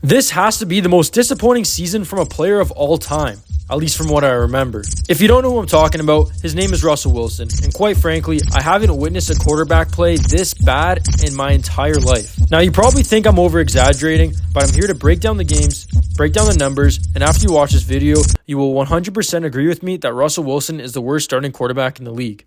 This has to be the most disappointing season from a player of all time, at least from what I remember. If you don't know who I'm talking about, his name is Russell Wilson, and quite frankly, I haven't witnessed a quarterback play this bad in my entire life. Now, you probably think I'm over-exaggerating, but I'm here to break down the games, break down the numbers, and after you watch this video, you will 100% agree with me that Russell Wilson is the worst starting quarterback in the league.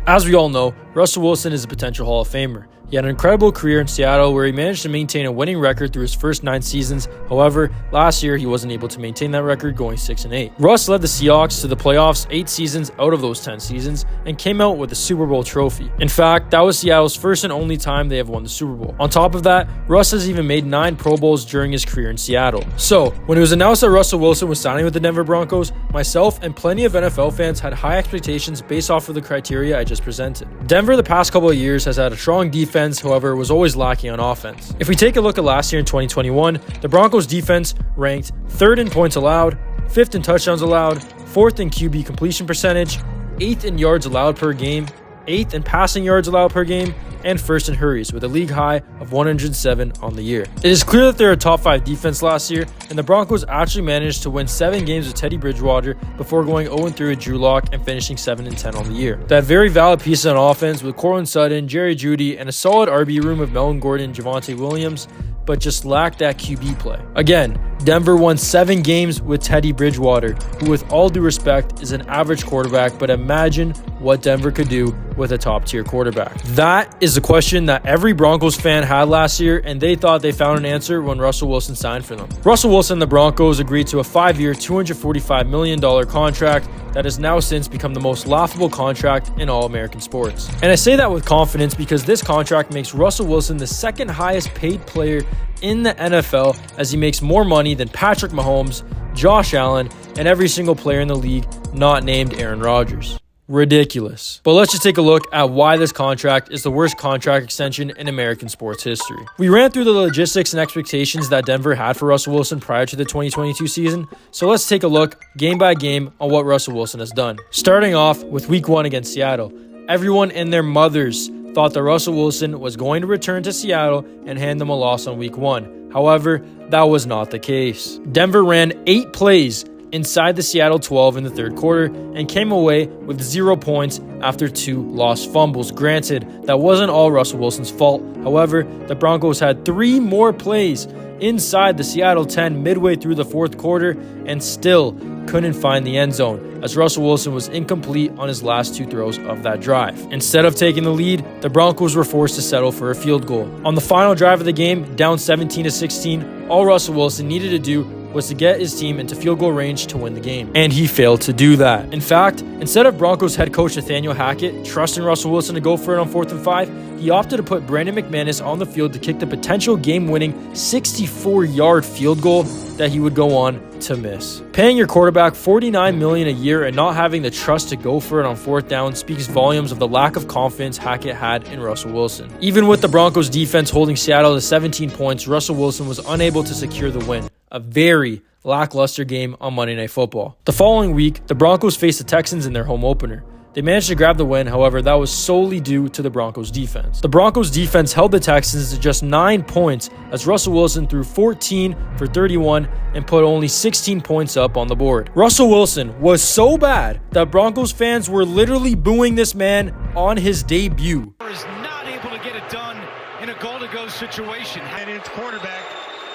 As we all know, Russell Wilson is a potential Hall of Famer. He had an incredible career in Seattle where he managed to maintain a winning record through his first 9 seasons. However, last year he wasn't able to maintain that record, going 6-8. Russ led the Seahawks to the playoffs 8 seasons out of those 10 seasons and came out with a Super Bowl trophy. In fact, that was Seattle's first and only time they have won the Super Bowl. On top of that, Russ has even made 9 Pro Bowls during his career in Seattle. So, when it was announced that Russell Wilson was signing with the Denver Broncos, myself and plenty of NFL fans had high expectations based off of the criteria I just presented. Denver the past couple of years has had a strong defense, however, was always lacking on offense. If we take a look at last year in 2021, the Broncos defense ranked 3rd in points allowed, 5th in touchdowns allowed, 4th in QB completion percentage, 8th in yards allowed per game, 8th in passing yards allowed per game, and 1st in hurries with a league high of 107 on the year. It is clear that they're a top 5 defense last year, and the Broncos actually managed to win 7 games with Teddy Bridgewater before going 0-3 with Drew Lock and finishing 7-10 on the year. They have very valid pieces on offense with Courtland Sutton, Jerry Jeudy, and a solid RB room of Melvin Gordon, Javonte Williams, but just lacked that QB play. Again, Denver won 7 games with Teddy Bridgewater, who with all due respect is an average quarterback, but imagine what Denver could do with a top-tier quarterback. That is the question that every Broncos fan had last year, and they thought they found an answer when Russell Wilson signed for them. Russell Wilson and the Broncos agreed to a 5-year, $245 million contract that has now since become the most laughable contract in all American sports. And I say that with confidence because this contract makes Russell Wilson the 2nd highest paid player in the NFL, as he makes more money than Patrick Mahomes, Josh Allen, and every single player in the league not named Aaron Rodgers. Ridiculous. But let's just take a look at why this contract is the worst contract extension in American sports history. We ran through the logistics and expectations that Denver had for Russell Wilson prior to the 2022 season, so let's take a look game by game on what Russell Wilson has done. Starting off with Week 1 against Seattle. Everyone and their mothers thought that Russell Wilson was going to return to Seattle and hand them a loss on Week 1. However, that was not the case. Denver ran 8 plays inside the Seattle 12 in the 3rd quarter and came away with 0 points after 2 lost fumbles. Granted, that wasn't all Russell Wilson's fault. However, the Broncos had 3 more plays inside the Seattle 10 midway through the 4th quarter and still couldn't find the end zone, as Russell Wilson was incomplete on his last 2 throws of that drive. Instead of taking the lead, the Broncos were forced to settle for a field goal. On the final drive of the game, down 17-16, all Russell Wilson needed to do was to get his team into field goal range to win the game. And he failed to do that. In fact, instead of Broncos head coach Nathaniel Hackett trusting Russell Wilson to go for it on 4th and 5, he opted to put Brandon McManus on the field to kick the potential game-winning 64-yard field goal that he would go on to miss. Paying your quarterback $49 million a year and not having the trust to go for it on 4th down speaks volumes of the lack of confidence Hackett had in Russell Wilson. Even with the Broncos defense holding Seattle to 17 points, Russell Wilson was unable to secure the win. A very lackluster game on Monday Night Football. The following week, the Broncos faced the Texans in their home opener. They managed to grab the win, however, that was solely due to the Broncos defense. The Broncos defense held the Texans to just 9 points as Russell Wilson threw 14 for 31 and put only 16 points up on the board. Russell Wilson was so bad that Broncos fans were literally booing this man on his debut. Is not able to get it done in a goal-to-go situation. And it's quarterback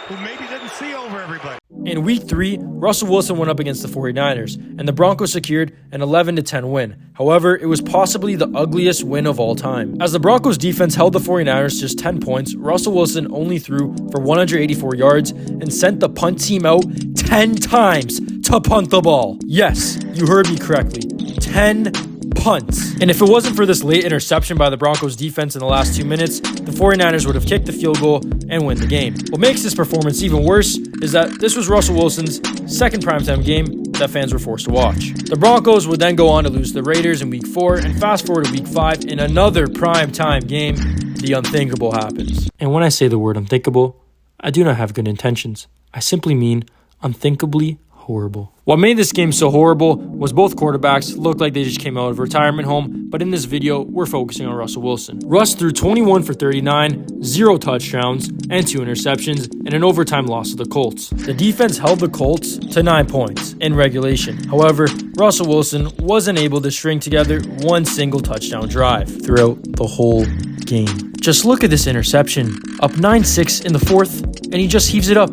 who maybe didn't see over everybody. In Week 3, Russell Wilson went up against the 49ers, and the Broncos secured an 11-10 win. However, it was possibly the ugliest win of all time. As the Broncos defense held the 49ers to just 10 points, Russell Wilson only threw for 184 yards and sent the punt team out 10 times to punt the ball. Yes, you heard me correctly. 10 punts. And if it wasn't for this late interception by the Broncos defense in the last 2 minutes, the 49ers would have kicked the field goal and win the game. What makes this performance even worse is that this was Russell Wilson's 2nd primetime game that fans were forced to watch. The Broncos would then go on to lose to the Raiders in Week 4, and fast forward to Week 5, in another primetime game, the unthinkable happens. And when I say the word unthinkable, I do not have good intentions. I simply mean unthinkably horrible. What made this game so horrible was both quarterbacks looked like they just came out of a retirement home, but in this video, we're focusing on Russell Wilson. Russ threw 21 for 39, 0 touchdowns, and 2 interceptions, and an overtime loss to the Colts. The defense held the Colts to 9 points in regulation. However, Russell Wilson wasn't able to string together one single touchdown drive throughout the whole game. Just look at this interception. Up 9-6 in the fourth, and he just heaves it up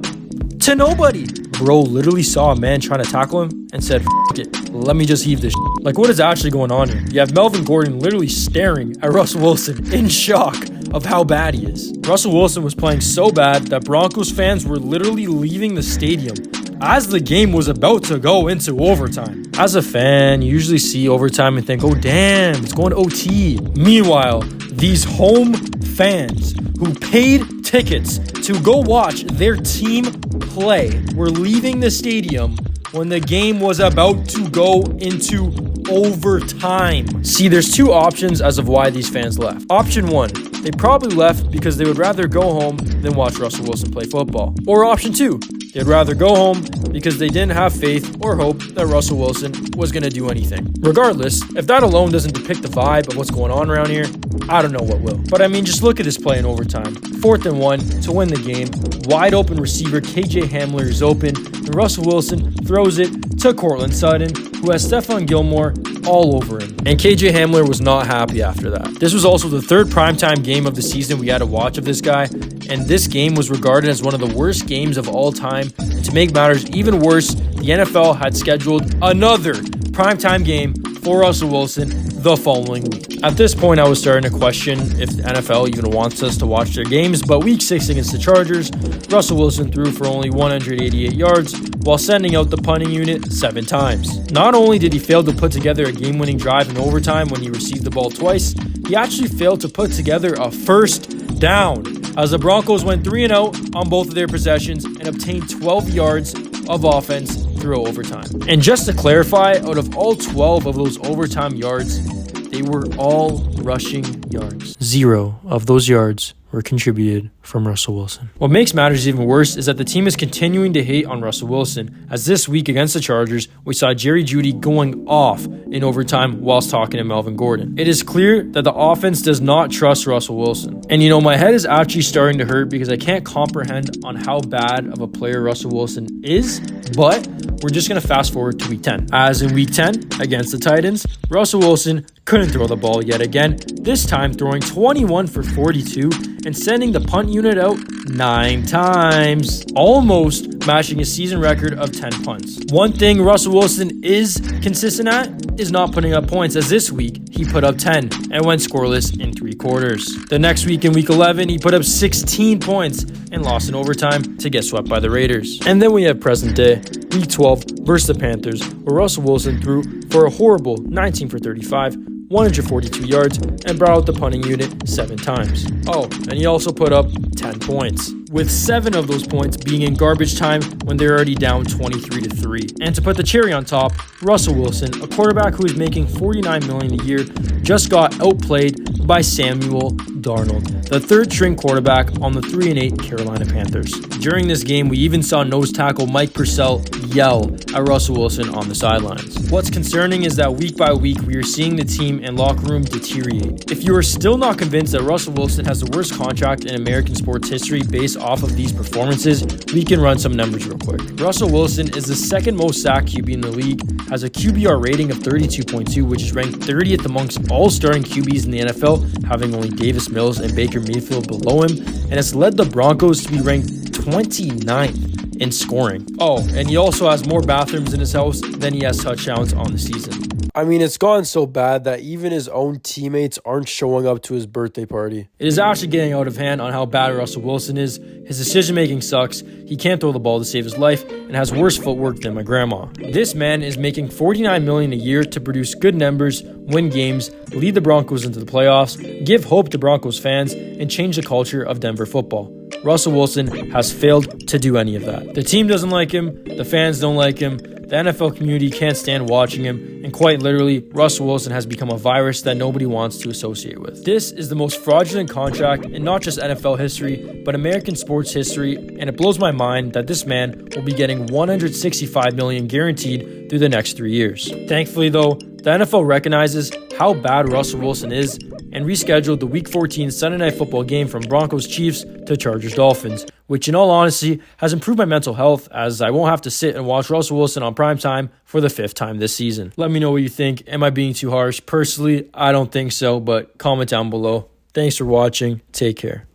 to nobody. Bro literally saw a man trying to tackle him and said, "F it, let me just heave this shit." Like, what is actually going on here? You have Melvin Gordon literally staring at Russell Wilson in shock of how bad he is. Russell Wilson was playing so bad that Broncos fans were literally leaving the stadium as the game was about to go into overtime. As a fan, you usually see overtime and think, oh damn, it's going to OT. Meanwhile, these home fans who paid tickets to go watch their team play were leaving the stadium when the game was about to go into overtime. See, there's 2 options as of why these fans left. Option 1, they probably left because they would rather go home than watch Russell Wilson play football. Or option 2, they'd rather go home because they didn't have faith or hope that Russell Wilson was going to do anything. Regardless, if that alone doesn't depict the vibe of what's going on around here, I don't know what will. But I mean, just look at this play in overtime. 4th and 1 to win the game. Wide open receiver KJ Hamler is open, and Russell Wilson throws it to Cortland Sutton, who has Stephon Gilmore all over him. And KJ Hamler was not happy after that. This was also the 3rd primetime game of the season we had to watch of this guy, and this game was regarded as one of the worst games of all time. And to make matters even worse, the NFL had scheduled another primetime game for Russell Wilson the following week. At this point, I was starting to question if the NFL even wants us to watch their games, but week 6 against the Chargers, Russell Wilson threw for only 188 yards while sending out the punting unit 7 times. Not only did he fail to put together a game-winning drive in overtime when he received the ball twice, he actually failed to put together a first down, as the Broncos went 3-0 on both of their possessions and obtained 12 yards of offense through overtime. And just to clarify, out of all 12 of those overtime yards, they were all rushing yards. 0 of those yards were contributed from Russell Wilson. What makes matters even worse is that the team is continuing to hate on Russell Wilson, as this week against the Chargers, we saw Jerry Jeudy going off in overtime whilst talking to Melvin Gordon. It is clear that the offense does not trust Russell Wilson. And you know, my head is actually starting to hurt because I can't comprehend on how bad of a player Russell Wilson is, but we're just going to fast forward to week 10. As in week 10 against the Titans, Russell Wilson couldn't throw the ball yet again, this time throwing 21 for 42 and sending the punt unit out 9 times, almost matching his season record of 10 punts. One thing Russell Wilson is consistent at is not putting up points, as this week he put up 10 and went scoreless in 3 quarters. The next week in week 11, he put up 16 points and lost in overtime to get swept by the Raiders. And then we have present day, week 12 versus the Panthers, where Russell Wilson threw for a horrible 19 for 35, 142 yards, and brought out the punting unit 7 times. Oh, and he also put up 10 points, with 7 of those points being in garbage time when they're already down 23-3. And to put the cherry on top, Russell Wilson, a quarterback who is making $49 million a year, just got outplayed by Samuel Darnold, the 3rd-string quarterback on the 3-8 Carolina Panthers. During this game, we even saw nose tackle Mike Purcell yell at Russell Wilson on the sidelines. What's concerning is that week by week, we are seeing the team and locker room deteriorate. If you are still not convinced that Russell Wilson has the worst contract in American sports history based off of these performances, we can run some numbers real quick. Russell Wilson is the 2nd most sacked QB in the league, has a QBR rating of 32.2, which is ranked 30th amongst all starting QBs in the NFL, having only Davis Mills and Baker Mayfield below him, and has led the Broncos to be ranked 29th in scoring. Oh, and he also has more bathrooms in his house than he has touchdowns on the season. I mean, it's gone so bad that even his own teammates aren't showing up to his birthday party. It is actually getting out of hand on how bad Russell Wilson is. His decision-making sucks, he can't throw the ball to save his life, and has worse footwork than my grandma. This man is making $49 million a year to produce good numbers, win games, lead the Broncos into the playoffs, give hope to Broncos fans, and change the culture of Denver football. Russell Wilson has failed to do any of that. The team doesn't like him, the fans don't like him, the NFL community can't stand watching him, and quite literally, Russell Wilson has become a virus that nobody wants to associate with. This is the most fraudulent contract in not just NFL history, but American sports history, and it blows my mind that this man will be getting $165 million guaranteed through the next 3 years. Thankfully though, the NFL recognizes how bad Russell Wilson is and rescheduled the Week 14 Sunday Night Football game from Broncos Chiefs to Chargers Dolphins, which in all honesty has improved my mental health as I won't have to sit and watch Russell Wilson on primetime for the 5th time this season. Let me know what you think. Am I being too harsh? Personally, I don't think so, but comment down below. Thanks for watching. Take care.